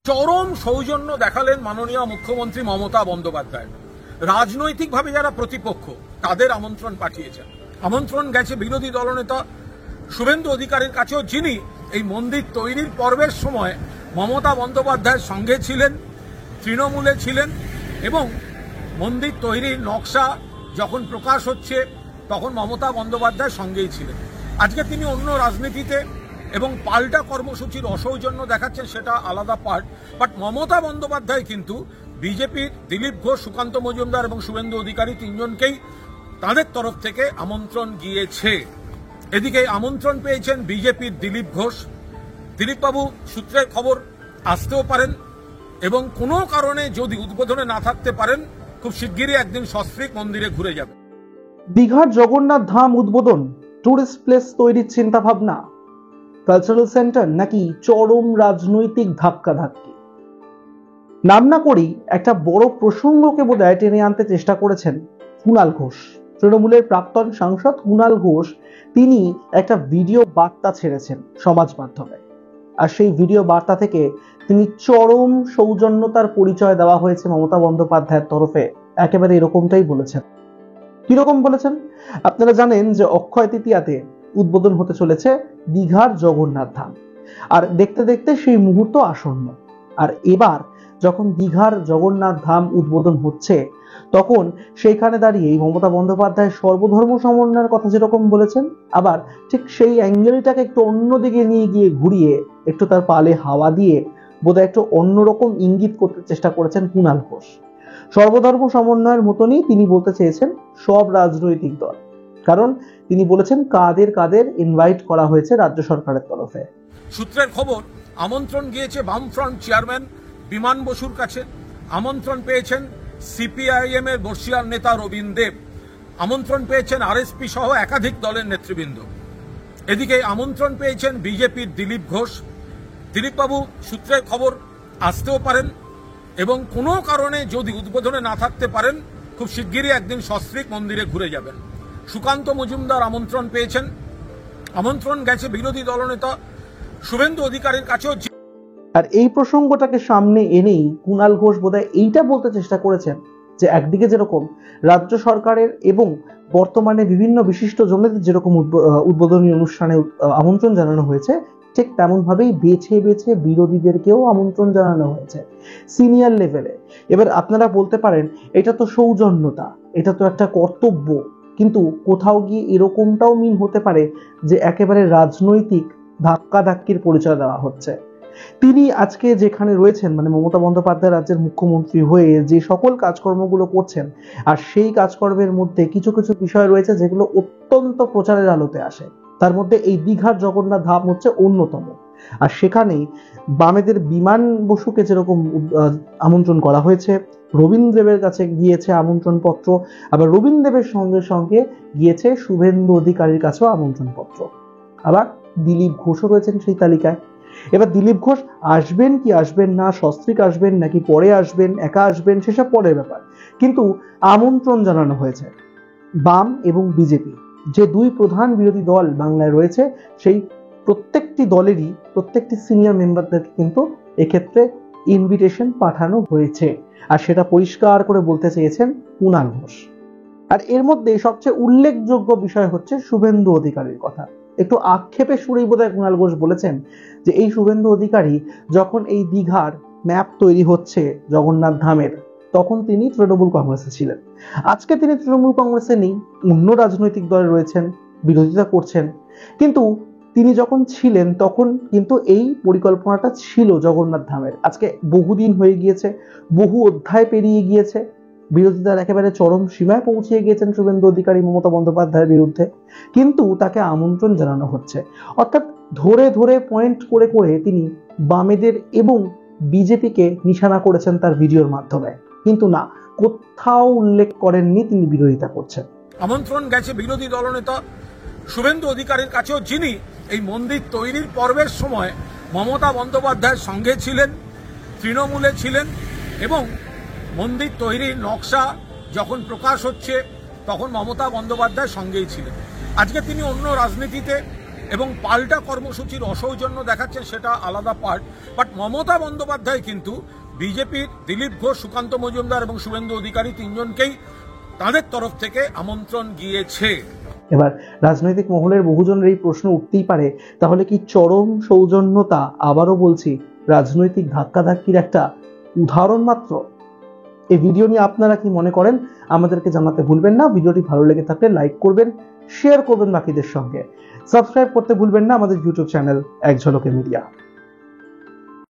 চরম সৌজন্য দেখালেন মাননীয় মুখ্যমন্ত্রী মমতা বন্দ্যোপাধ্যায়। রাজনৈতিকভাবে যারা প্রতিপক্ষ তাদের আমন্ত্রণ পাঠিয়েছেন। আমন্ত্রণ গেছে বিরোধী দলনেতা শুভেন্দু অধিকারীর কাছেও, যিনি এই মন্দির তৈরির পর্বের সময় মমতা বন্দ্যোপাধ্যায়ের সঙ্গে ছিলেন, তৃণমূলে ছিলেন এবং মন্দির তৈরির নকশা যখন প্রকাশ হচ্ছে তখন মমতা বন্দ্যোপাধ্যায়ের সঙ্গেই ছিলেন। আজকে তিনি অন্য রাজনীতিতে এবং পাল্টা কর্মসূচির অসৌজন্য দেখাচ্ছেন, সেটা আলাদা পার্ট। বাট মমতা বন্দ্যোপাধ্যায় কিন্তু বিজেপির দিলীপ ঘোষ, সুকান্ত মজুমদার এবং শুভেন্দু অধিকারী তিনজনকেই তাদের তরফ থেকে আমন্ত্রণ গিয়েছে। এদিকে আমন্ত্রণ পেয়েছেন বিজেপির দিলীপ ঘোষ। দিলীপবাবু সূত্রের খবর আসতেও পারেন এবং কোনো কারণে যদি উদ্বোধনে না থাকতে পারেন খুব শিগগিরই একদিন সস্ত্রীক মন্দিরে ঘুরে যাবে। দীঘার জগন্নাথ ধাম উদ্বোধন, টুরিস্ট প্লেস তৈরির চিন্তা ভাবনা, কালচারাল সেন্টার নাকি চরম রাজনৈতিক ধাক্কাধাক্কি? নাম না করেই একটা বড় প্রসঙ্গকে বোধহয় টেনে আনতে চেষ্টা করেছেন কুণাল ঘোষ। তৃণমূলের প্রাক্তন সাংসদ কুণাল ঘোষ তিনি একটা ভিডিও বার্তা ছেড়েছেন সমাজ মাধ্যমে, আর সেই ভিডিও বার্তা থেকে তিনি চরম সৌজন্যতার পরিচয় দেওয়া হয়েছে মমতা বন্দ্যোপাধ্যায়ের তরফে। একেবারে এরকমটাই বলেছেন। কিরকম বলেছেন? আপনারা জানেন যে অক্ষয় তৃতীয়াতে উদ্বোধন হতে চলেছে দীঘার জগন্নাথ ধাম, আর দেখতে দেখতে সেই মুহূর্ত আসন্ন। আর এবার যখন দীঘার জগন্নাথ ধাম উদ্বোধন হচ্ছে তখন সেইখানে দাঁড়িয়ে মমতা বন্দ্যোপাধ্যায় সর্বধর্ম সমন্বয়ের কথা যেরকম বলেছেন, আবার ঠিক সেই অ্যাঙ্গেলটাকে একটু অন্যদিকে নিয়ে গিয়ে ঘুরিয়ে একটু তার পালে হাওয়া দিয়ে বোধহয় একটু অন্যরকম ইঙ্গিত করতে চেষ্টা করেছেন কুণাল ঘোষ। সর্বধর্ম সমন্বয়ের মতনই তিনি বলতে চেয়েছেন সব রাজনৈতিক দল, কারণ তিনি বলেছেন কাদের কাদের ইনভাইট করা হয়েছে রাজ্য সরকারের তরফে। সূত্রের খবর আমন্ত্রণ গিয়েছে বামফ্রন্ট চেয়ারম্যান বিমান বসুর কাছে, আমন্ত্রণ পেয়েছেন সিপিআইএম এর বর্ষিয়ার নেতা রবীন দেব, আমন্ত্রণ পেয়েছেন আরএসপি সহ একাধিক দলের নেতৃবৃন্দ। এদিকে আমন্ত্রণ পেয়েছেন বিজেপির দিলীপ ঘোষ। দিলীপবাবু সূত্রের খবর আসতেও পারেন এবং কোনো কারণে যদি উদ্বোধনে না থাকতে পারেন খুব শিগগিরই একদিন সস্ত্রীক মন্দিরে ঘুরে যাবেন। সুকান্ত মজুমদার আমন্ত্রণ পেয়েছেন। আমন্ত্রণ গেছে বিরোধী দলনেতা শুভেন্দু অধিকারীর কাছেও। আর এই প্রসঙ্গটাকে সামনে এনেই কুণাল ঘোষ বোধহয় এইটা বলতে চেষ্টা করেছেন যে একদিকে যেরকম রাজ্য সরকারের এবং বর্তমানে বিভিন্ন বিশিষ্ট জনেদের যেরকম উদ্বোধনী অনুষ্ঠানে আমন্ত্রণ জানানো হয়েছে, ঠিক তেমন ভাবেই বেছে বেছে বিরোধীদেরকেও আমন্ত্রণ জানানো হয়েছে সিনিয়র লেভেলে। এবার আপনারা বলতে পারেন এটা তো সৌজন্যতা, এটা তো একটা কর্তব্য, কিন্তু কোথাও গিয়ে এরকমটাও মিন হতে পারে যে একেবারে রাজনৈতিক ধাক্কাধাক্কির পরিচয় দেওয়া হচ্ছে। তিনি আজকে যেখানে রয়েছেন, মানে মমতা বন্দ্যোপাধ্যায় রাজ্যের মুখ্যমন্ত্রী হয়ে যে সকল কাজকর্মগুলো করছেন, আর সেই কাজকর্মের মধ্যে কিছু কিছু বিষয় রয়েছে যেগুলো অত্যন্ত প্রচারের আলোতে আসে। তার মধ্যে এই দীঘার জগন্নাথ ধাম হচ্ছে অন্যতম। আর সেখানেই বামেদের বিমান বসুকে যেরকম আমন্ত্রণ করা হয়েছে, রবীন্দ্র দেবের কাছে গিয়েছে আমন্ত্রণ পত্র, আবার রবীন্দ্র দেবের সঙ্গে সঙ্গে গিয়েছে শুভেন্দু অধিকারীর কাছেও আমন্ত্রণ পত্র, আবার দিলীপ ঘোষও রয়েছেন সেই তালিকায়। এবার দিলীপ ঘোষ আসবেন কি আসবেন না, সস্ত্রীক আসবেন নাকি পরে আসবেন, একা আসবেন, সেসব পরের ব্যাপার, কিন্তু আমন্ত্রণ জানানো হয়েছে। বাম এবং বিজেপি যে দুই প্রধান বিরোধী দল বাংলায় রয়েছে, সেই প্রত্যেকটি দলেরই প্রত্যেকটি সিনিয়র মেম্বারদেরকে কিন্তু এক্ষেত্রে ইনভিটেশন পাঠানো হয়েছে, আর সেটা পরিষ্কার করে বলতে চেয়েছেন কুণাল ঘোষ। আর এর মধ্যে সবচেয়ে উল্লেখযোগ্য বিষয় হচ্ছে শুভেন্দু অধিকারীর কথা। একটু আক্ষেপে সুরেই বোধহয় কুণাল ঘোষ বলেছেন যে এই শুভেন্দু অধিকারী যখন এই দীঘার ম্যাপ তৈরি হচ্ছে জগন্নাথ ধামের, তখন তিনি তৃণমূল কংগ্রেসে ছিলেন। আজকে তিনি তৃণমূল কংগ্রেসে নেই, অন্য রাজনৈতিক দলে রয়েছেন, বিরোধিতা করছেন, কিন্তু তিনি যখন ছিলেন তখন কিন্তু এই পরিকল্পনাটা ছিল জগন্নাথ ধামের। আজকে বহুদিন হয়ে গিয়েছে, বহু অধ্যায় পেরিয়ে গিয়েছে, বিরোধিতার একেবারে চরম সীমায় পৌঁছে গিয়েছেন শুভেন্দু অধিকারী মমতা বন্দ্যোপাধ্যায়ের বিরুদ্ধে, কিন্তু তাকে আমন্ত্রণ জানানো হচ্ছে। অর্থাৎ ধরে ধরে পয়েন্ট করে করে তিনি বামেদের এবং বিজেপিকে নিশানা করেছেন তার ভিডিওর মাধ্যমে, কিন্তু না, কোথাও উল্লেখ করেননি তিনি বিরোধিতা করছেন। আমন্ত্রণ গেছে বিরোধী দলনেতা শুভেন্দু অধিকারীর কাছেও, যিনি এই মন্দির তৈরির পর্বের সময় মমতা বন্দ্যোপাধ্যায়ের সঙ্গে ছিলেন, তৃণমূলে ছিলেন এবং মন্দির তৈরির নকশা যখন প্রকাশ হচ্ছে তখন মমতা বন্দ্যোপাধ্যায় সঙ্গেই ছিলেন। আজকে তিনি অন্য রাজনীতিতে এবং পাল্টা কর্মসূচির অসৌজন্য দেখাচ্ছেন সেটা আলাদা পার্ট। বাট মমতা বন্দ্যোপাধ্যায় কিন্তু বিজেপির দিলীপ ঘোষ, সুকান্ত মজুমদার এবং শুভেন্দু অধিকারী তিনজনকেই তাদের তরফ থেকে আমন্ত্রণ গিয়েছে। এবার রাজনৈতিক মহলের বহুজনের এই প্রশ্ন উঠতেই পারে, তাহলে কি চরম সৌজন্যতা আবারও বলছি রাজনৈতিক ধাক্কাধাক্কির একটা উদাহরণ মাত্র? এই ভিডিও নিয়ে আপনারা কি মনে করেন আমাদেরকে জানাতে ভুলবেন না। ভিডিওটি ভালো লেগে থাকলে লাইক করবেন, শেয়ার করবেন বাকিদের সঙ্গে, সাবস্ক্রাইব করতে ভুলবেন না আমাদের ইউটিউব চ্যানেল এক ঝলকে মিডিয়া।